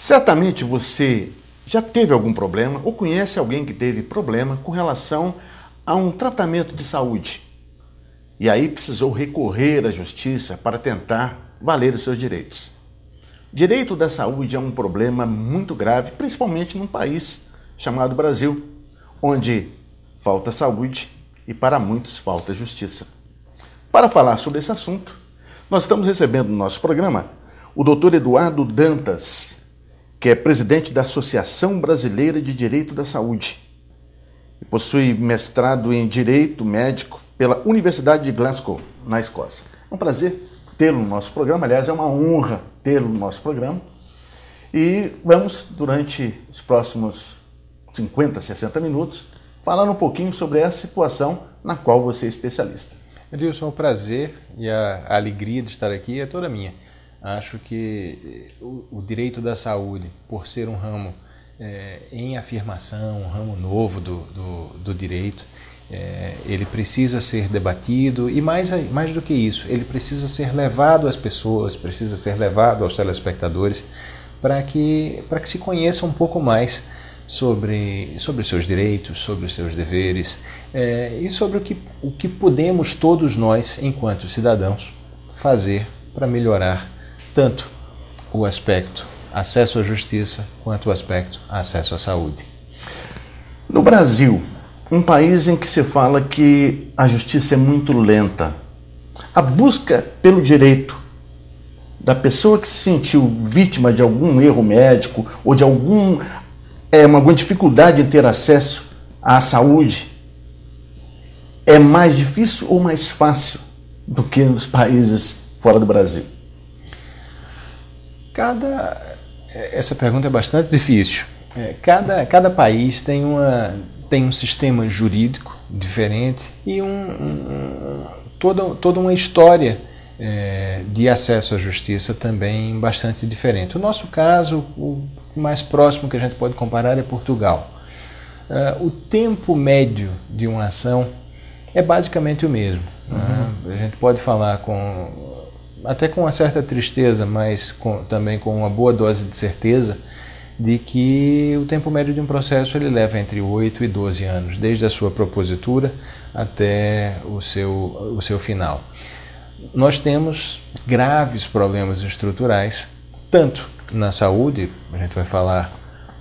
Certamente você já teve algum problema ou conhece alguém que teve problema com relação a um tratamento de saúde e aí precisou recorrer à justiça para tentar valer os seus direitos. Direito da saúde é um problema muito grave, principalmente num país chamado Brasil, onde falta saúde e para muitos falta justiça. Para falar sobre esse assunto, nós estamos recebendo no nosso programa o Dr. Eduardo Dantas, que é presidente da Associação Brasileira de Direito da Saúde e possui mestrado em Direito Médico pela Universidade de Glasgow, na Escócia. É um prazer tê-lo no nosso programa, aliás, é uma honra tê-lo no nosso programa. E vamos, durante os próximos 50, 60 minutos, falar um pouquinho sobre essa situação na qual você é especialista. Edilson, o prazer e a alegria de estar aqui é toda minha. Acho que o direito da saúde, por ser um ramo em afirmação, um ramo novo do direito, ele precisa ser debatido e mais do que isso, ele precisa ser levado às pessoas, precisa ser levado aos telespectadores para que se conheça um pouco mais sobre os seus direitos, sobre os seus deveres e sobre o que podemos todos nós, enquanto cidadãos, fazer para melhorar tanto o aspecto acesso à justiça quanto o aspecto acesso à saúde. No Brasil, um país em que se fala que a justiça é muito lenta, a busca pelo direito da pessoa que se sentiu vítima de algum erro médico ou de alguma dificuldade em ter acesso à saúde é mais difícil ou mais fácil do que nos países fora do Brasil? Essa pergunta é bastante difícil. Cada país tem um sistema jurídico diferente e toda uma história de acesso à justiça também bastante diferente. O nosso caso, o mais próximo que a gente pode comparar é Portugal. O tempo médio de uma ação é basicamente o mesmo. A gente pode falar até com uma certa tristeza, mas também com uma boa dose de certeza, de que o tempo médio de um processo ele leva entre 8 e 12 anos, desde a sua propositura até o seu final. Nós temos graves problemas estruturais, tanto na saúde, a gente vai falar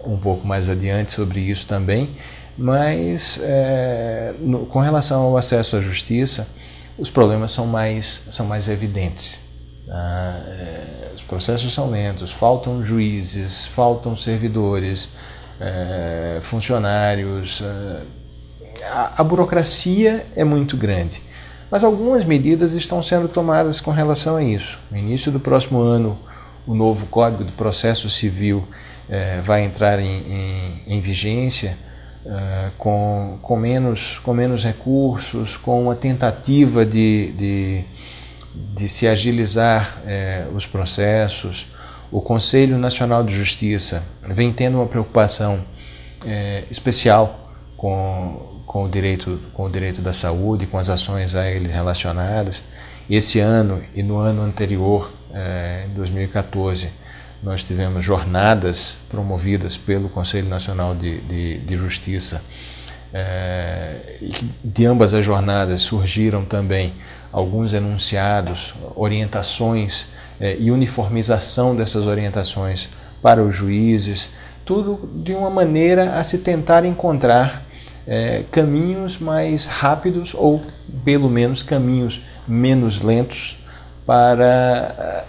um pouco mais adiante sobre isso também, mas com relação ao acesso à justiça, os problemas são mais evidentes. Os processos são lentos, faltam juízes, faltam servidores, funcionários, a burocracia é muito grande. Mas algumas medidas estão sendo tomadas com relação a isso. No início do próximo ano, o novo Código de Processo Civil vai entrar em vigência, com menos recursos, com uma tentativa de se agilizar os processos. O Conselho Nacional de Justiça vem tendo uma preocupação especial com o direito da saúde, com as ações a ele relacionadas. Esse ano e no ano anterior, em 2014, nós tivemos jornadas promovidas pelo Conselho Nacional de Justiça. De ambas as jornadas surgiram também alguns enunciados, orientações e uniformização dessas orientações para os juízes, tudo de uma maneira a se tentar encontrar caminhos mais rápidos ou, pelo menos, caminhos menos lentos para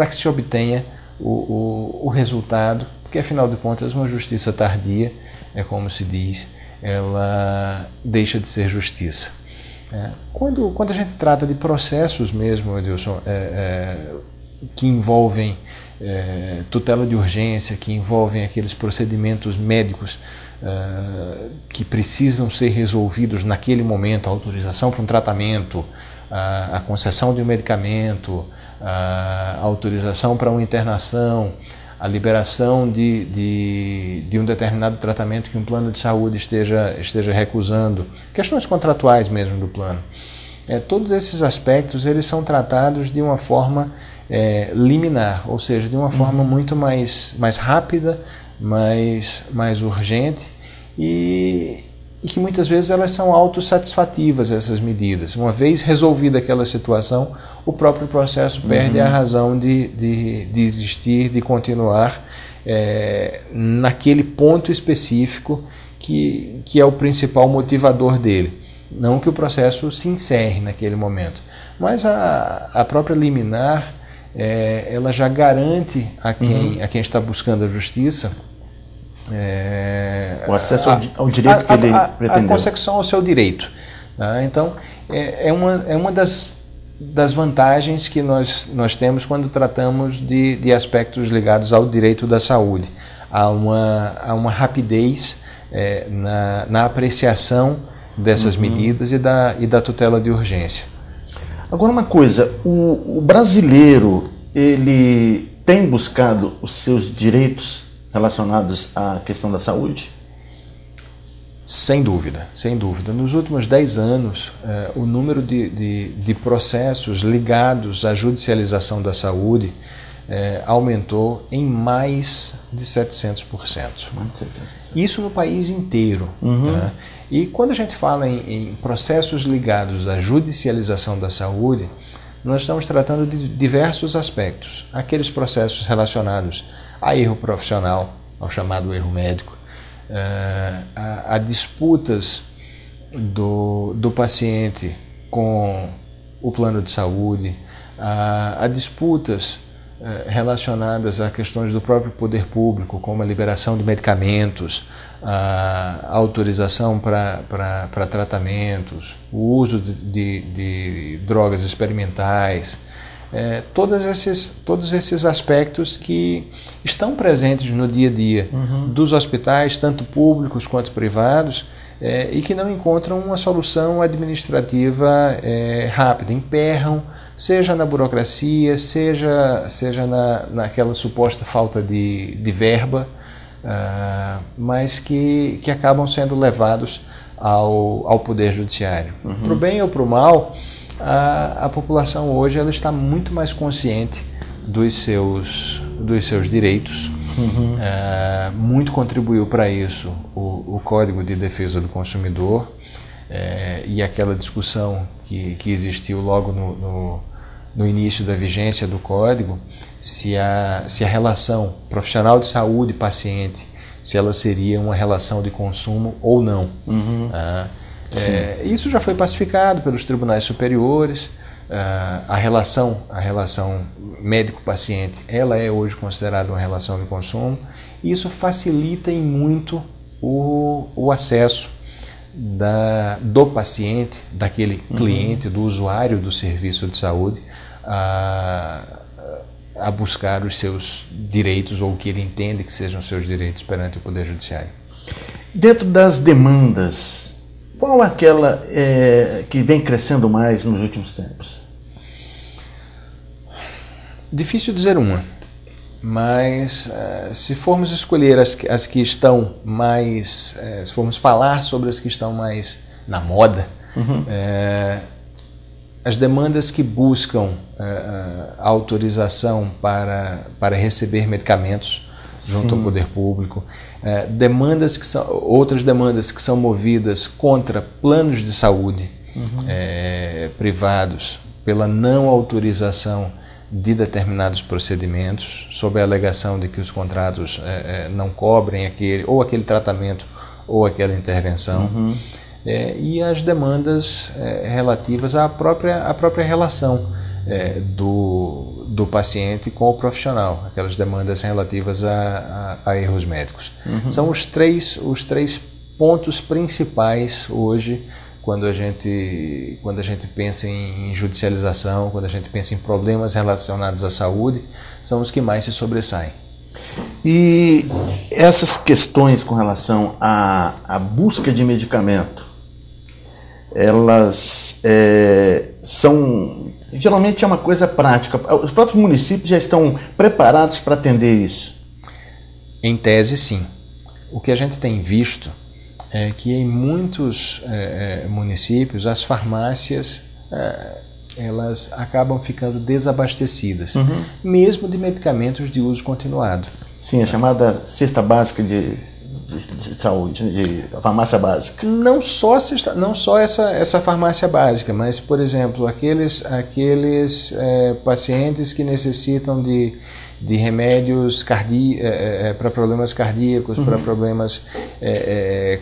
que se obtenha o resultado, porque, afinal de contas, uma justiça tardia, como se diz, ela deixa de ser justiça. Quando a gente trata de processos mesmo, Edilson, que envolvem tutela de urgência, que envolvem aqueles procedimentos médicos que precisam ser resolvidos naquele momento, a autorização para um tratamento, a concessão de um medicamento, a autorização para uma internação, a liberação de um determinado tratamento que um plano de saúde esteja recusando, questões contratuais mesmo do plano. Todos esses aspectos eles são tratados de uma forma liminar, ou seja, de uma forma muito mais rápida, mais urgente e que muitas vezes elas são autossatisfativas, essas medidas. Uma vez resolvida aquela situação, o próprio processo perde a razão de existir, de continuar naquele ponto específico que é o principal motivador dele. Não que o processo se encerre naquele momento, mas a própria liminar, ela já garante a quem está buscando a justiça o acesso ao direito que ele pretendeu. A consecução ao seu direito. Tá? Então, é uma das vantagens que nós temos quando tratamos de aspectos ligados ao direito da saúde. Há uma rapidez na apreciação dessas medidas e da tutela de urgência. Agora uma coisa, o brasileiro, ele tem buscado os seus direitos relacionados à questão da saúde? Sem dúvida, sem dúvida. Nos últimos 10 anos, o número de processos ligados à judicialização da saúde aumentou em mais de 700%. Isso no país inteiro. Né? E quando a gente fala em processos ligados à judicialização da saúde, nós estamos tratando de diversos aspectos. Aqueles processos relacionados a erro profissional, ao chamado erro médico, a disputas do paciente com o plano de saúde, a disputas relacionadas a questões do próprio poder público, como a liberação de medicamentos, a autorização para tratamentos, o uso de drogas experimentais, todos esses aspectos que estão presentes no dia a dia dos hospitais, tanto públicos quanto privados, e que não encontram uma solução administrativa rápida, emperram, seja na burocracia, seja naquela suposta falta de verba, mas que acabam sendo levados ao Poder Judiciário. Para o bem ou para o mal, a população hoje ela está muito mais consciente dos seus direitos. Muito contribuiu para isso o Código de Defesa do Consumidor e aquela discussão que existiu logo no início da vigência do Código, se a relação profissional de saúde e paciente, se ela seria uma relação de consumo ou não. Isso já foi pacificado pelos tribunais superiores. A relação médico-paciente, ela é hoje considerada uma relação de consumo, e isso facilita em muito o acesso do paciente, daquele cliente, do usuário do serviço de saúde, a buscar os seus direitos, ou o que ele entende que sejam seus direitos perante o Poder Judiciário. Dentro das demandas, qual é aquela que vem crescendo mais nos últimos tempos? Difícil dizer uma, mas se formos escolher as que estão mais, se formos falar sobre as que estão mais na moda, as demandas que buscam autorização para receber medicamentos junto ao poder público, outras demandas que são movidas contra planos de saúde privados pela não autorização de determinados procedimentos, sob a alegação de que os contratos não cobrem aquele tratamento ou aquela intervenção, e as demandas relativas à própria relação do paciente com o profissional, aquelas demandas relativas a erros médicos. São os três pontos principais hoje quando a gente pensa em judicialização, quando a gente pensa em problemas relacionados à saúde, são os que mais se sobressaem. E essas questões com relação à busca de medicamento, elas geralmente é uma coisa prática. Os próprios municípios já estão preparados para atender isso? Em tese, sim. O que a gente tem visto é que em muitos municípios as farmácias elas acabam ficando desabastecidas, mesmo de medicamentos de uso continuado. Sim, a chamada cesta básica de saúde, de farmácia básica. Não só essa farmácia básica, mas, por exemplo, aqueles pacientes que necessitam de remédios para problemas cardíacos, para problemas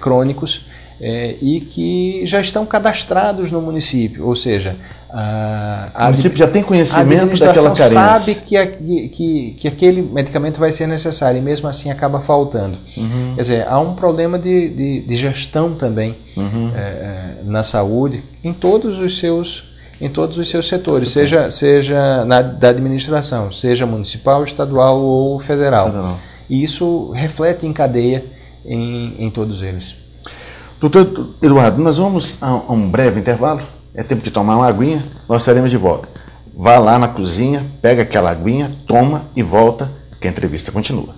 crônicos, e que já estão cadastrados no município, ou seja, o município já tem conhecimento daquela carência. Sabe que aquele medicamento vai ser necessário e mesmo assim acaba faltando. Quer dizer, há um problema de gestão também na saúde em todos os seus setores, seja da administração, seja municipal, estadual ou federal. E isso reflete em cadeia em todos eles. Doutor Eduardo, nós vamos a um breve intervalo, é tempo de tomar uma aguinha, nós estaremos de volta. Vá lá na cozinha, pega aquela aguinha, toma e volta, que a entrevista continua.